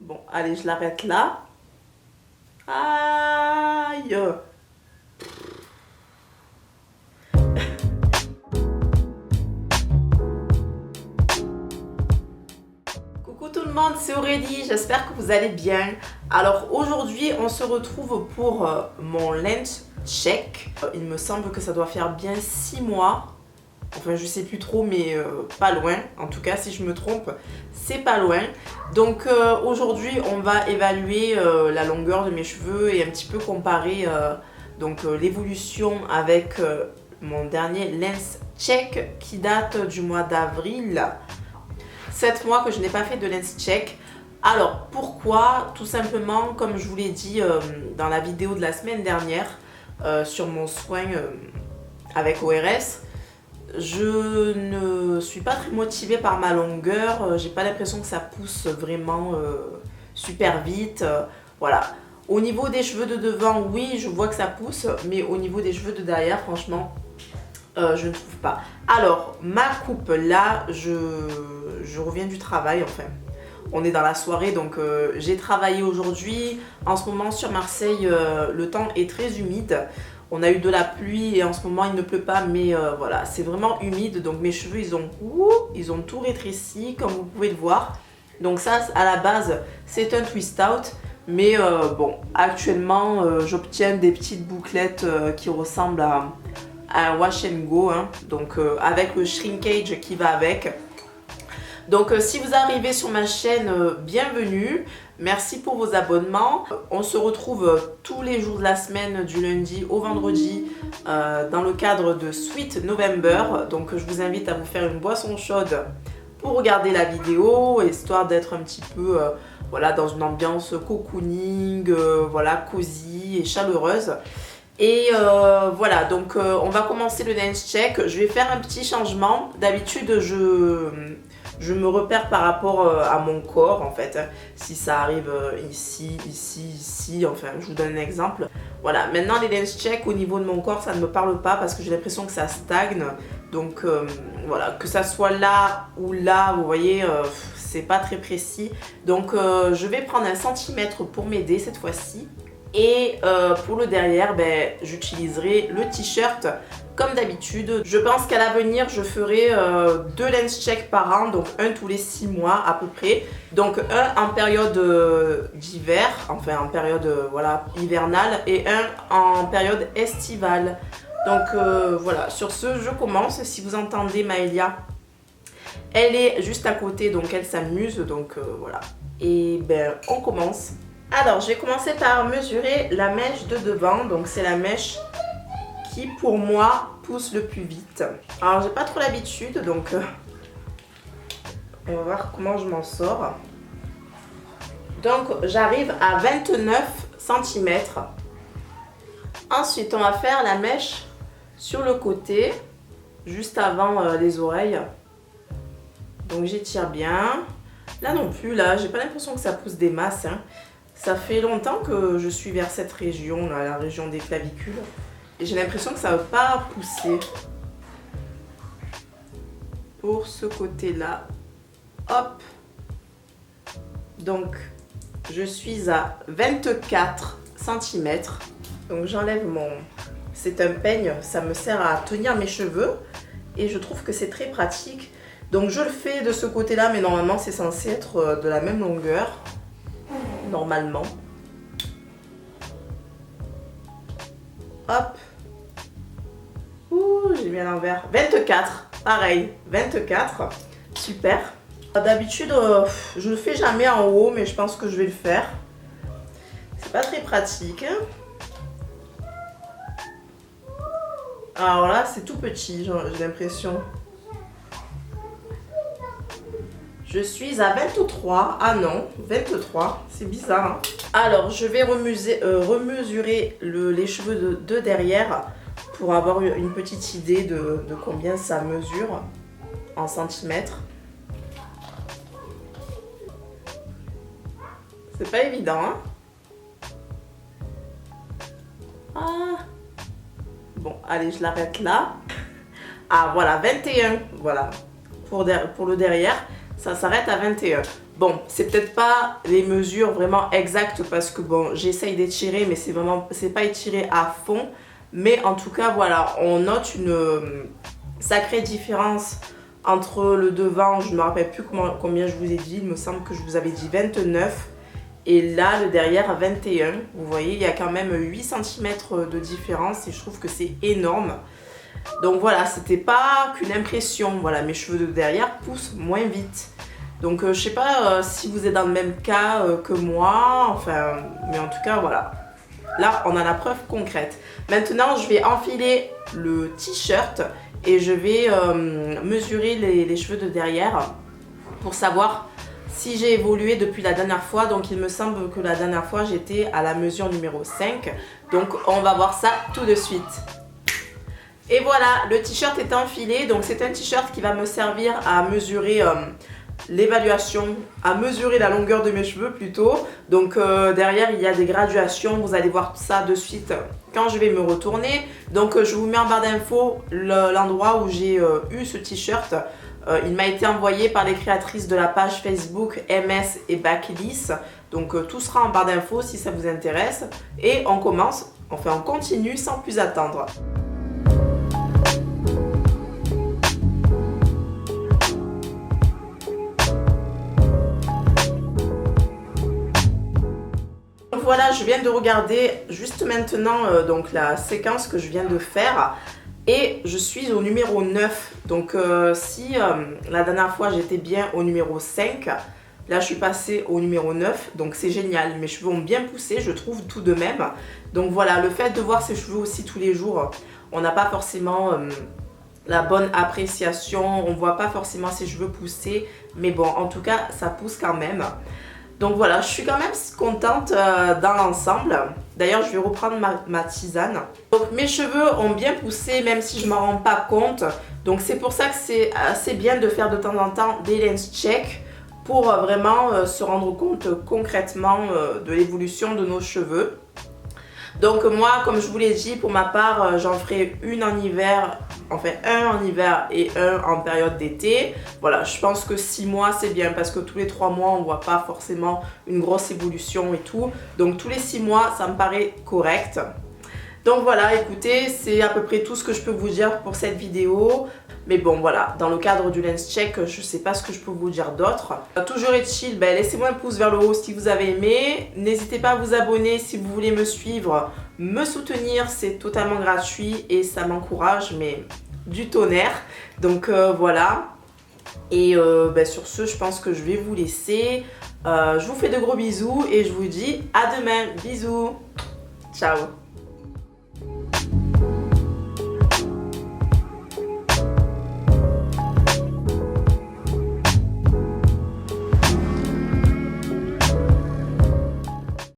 Bon, allez, je l'arrête là. Aïe! Coucou tout le monde, c'est Aurélie, j'espère que vous allez bien. Alors aujourd'hui, on se retrouve pour mon lens check. Il me semble que ça doit faire bien 6 mois. Enfin, je sais plus trop, mais pas loin. En tout cas, si je me trompe, c'est pas loin. Donc aujourd'hui, on va évaluer la longueur de mes cheveux et un petit peu comparer l'évolution avec mon dernier lens check qui date du mois d'avril. 7 mois que je n'ai pas fait de lens check. Alors pourquoi? Tout simplement, comme je vous l'ai dit dans la vidéo de la semaine dernière sur mon soin avec ORS, je ne suis pas très motivée par ma longueur. J'ai pas l'impression que ça pousse vraiment super vite. Voilà. Au niveau des cheveux de devant, oui, je vois que ça pousse, mais au niveau des cheveux de derrière, franchement, je ne trouve pas. Alors, ma coupe, là, je reviens du travail, enfin. On est dans la soirée, donc j'ai travaillé aujourd'hui. En ce moment, sur Marseille, le temps est très humide. On a eu de la pluie et en ce moment, il ne pleut pas, mais voilà, c'est vraiment humide. Donc mes cheveux, ils ont tout rétréci, comme vous pouvez le voir. Donc ça, à la base, c'est un twist out. Mais bon, actuellement, j'obtiens des petites bouclettes qui ressemblent à un wash and go, hein. Donc avec le shrinkage qui va avec. Donc si vous arrivez sur ma chaîne, bienvenue, merci pour vos abonnements. On se retrouve tous les jours de la semaine, du lundi au vendredi, dans le cadre de Sweet November. Donc je vous invite à vous faire une boisson chaude pour regarder la vidéo, histoire d'être un petit peu voilà, dans une ambiance cocooning, voilà, cosy et chaleureuse. Et voilà, donc on va commencer le lens check. Je vais faire un petit changement. D'habitude, je me repère par rapport à mon corps, en fait. Si ça arrive ici, ici, enfin, je vous donne un exemple. Voilà, maintenant les lens check au niveau de mon corps, ça ne me parle pas parce que j'ai l'impression que ça stagne. Donc voilà, que ça soit là ou là, vous voyez, c'est pas très précis. Donc je vais prendre 1 centimètre pour m'aider cette fois-ci. Et pour le derrière, ben, j'utiliserai le t-shirt comme d'habitude. Je pense qu'à l'avenir, je ferai 2 lens check par an, donc un tous les 6 mois à peu près. Donc un en période d'hiver, enfin en période voilà, hivernale, et un en période estivale. Donc voilà, sur ce, je commence. Si vous entendez Maëlia, elle est juste à côté, donc elle s'amuse, donc voilà. Et ben, on commence. Alors, je vais commencer par mesurer la mèche de devant. Donc, c'est la mèche qui, pour moi, pousse le plus vite. Alors, j'ai pas trop l'habitude, donc on va voir comment je m'en sors. Donc, j'arrive à 29 cm. Ensuite, on va faire la mèche sur le côté, juste avant les oreilles. Donc, j'étire bien. Là non plus, là, j'ai pas l'impression que ça pousse des masses, hein. Ça fait longtemps que je suis vers cette région, là, la région des clavicules. Et j'ai l'impression que ça ne va pas pousser. Pour ce côté-là. Hop. Donc, je suis à 24 cm. Donc, j'enlève mon... C'est un peigne, ça me sert à tenir mes cheveux. Et je trouve que c'est très pratique. Donc, je le fais de ce côté-là, mais normalement, c'est censé être de la même longueur. Normalement. Hop. Ouh, j'ai mis à l'envers. 24. Pareil. 24. Super. D'habitude, je le fais jamais en haut, mais je pense que je vais le faire. C'est pas très pratique. Alors là, c'est tout petit, j'ai l'impression. Je suis à 23. Ah non, 23. C'est bizarre, hein. Alors, je vais remesurer les cheveux de derrière pour avoir une petite idée de combien ça mesure en centimètres. C'est pas évident, hein. Ah. Bon, allez, je l'arrête là. Ah, voilà, 21. Voilà, pour le derrière. Ça s'arrête à 21. Bon, c'est peut-être pas les mesures vraiment exactes parce que bon, j'essaye d'étirer, mais c'est pas étiré à fond. Mais en tout cas, voilà, on note une sacrée différence entre le devant, je ne me rappelle plus combien je vous ai dit, il me semble que je vous avais dit 29. Et là, le derrière à 21. Vous voyez, il y a quand même 8 cm de différence et je trouve que c'est énorme. Donc voilà, c'était pas qu'une impression. Voilà, mes cheveux de derrière poussent moins vite. Donc je sais pas si vous êtes dans le même cas que moi. Enfin, mais en tout cas, voilà. Là, on a la preuve concrète. Maintenant, je vais enfiler le t-shirt et je vais mesurer les cheveux de derrière pour savoir si j'ai évolué depuis la dernière fois. Donc il me semble que la dernière fois j'étais à la mesure numéro 5. Donc on va voir ça tout de suite. Et voilà, le t-shirt est enfilé. Donc c'est un t-shirt qui va me servir à mesurer l'évaluation, à mesurer la longueur de mes cheveux plutôt. Donc derrière il y a des graduations, vous allez voir ça de suite quand je vais me retourner. Donc je vous mets en barre d'infos l'endroit où j'ai eu ce t-shirt. Il m'a été envoyé par les créatrices de la page Facebook MS et Backlist. Donc tout sera en barre d'infos si ça vous intéresse. Et on commence, enfin on continue sans plus attendre. Voilà, je viens de regarder juste maintenant donc la séquence que je viens de faire et je suis au numéro 9. Donc si la dernière fois j'étais bien au numéro 5, là je suis passée au numéro 9. Donc c'est génial, mes cheveux ont bien poussé, je trouve tout de même. Donc voilà, le fait de voir ses cheveux aussi tous les jours, on n'a pas forcément la bonne appréciation, on ne voit pas forcément ses cheveux pousser, mais bon, en tout cas ça pousse quand même. Donc voilà, je suis quand même contente dans l'ensemble. D'ailleurs, je vais reprendre ma tisane. Donc mes cheveux ont bien poussé, même si je ne m'en rends pas compte. Donc c'est pour ça que c'est assez bien de faire de temps en temps des lens check pour vraiment se rendre compte concrètement de l'évolution de nos cheveux. Donc moi, comme je vous l'ai dit, pour ma part, j'en ferai une en hiver, enfin un en hiver et un en période d'été. Voilà, je pense que 6 mois c'est bien parce que tous les 3 mois on voit pas forcément une grosse évolution et tout. Donc tous les 6 mois ça me paraît correct. Donc voilà, écoutez, c'est à peu près tout ce que je peux vous dire pour cette vidéo. Mais bon voilà, dans le cadre du lens check, je sais pas ce que je peux vous dire d'autre. Toujours est-il, laissez-moi un pouce vers le haut si vous avez aimé. N'hésitez pas à vous abonner si vous voulez me suivre, me soutenir, c'est totalement gratuit et ça m'encourage, mais du tonnerre. Donc voilà. Et sur ce, je pense que je vais vous laisser. Je vous fais de gros bisous et je vous dis à demain. Bisous. Ciao.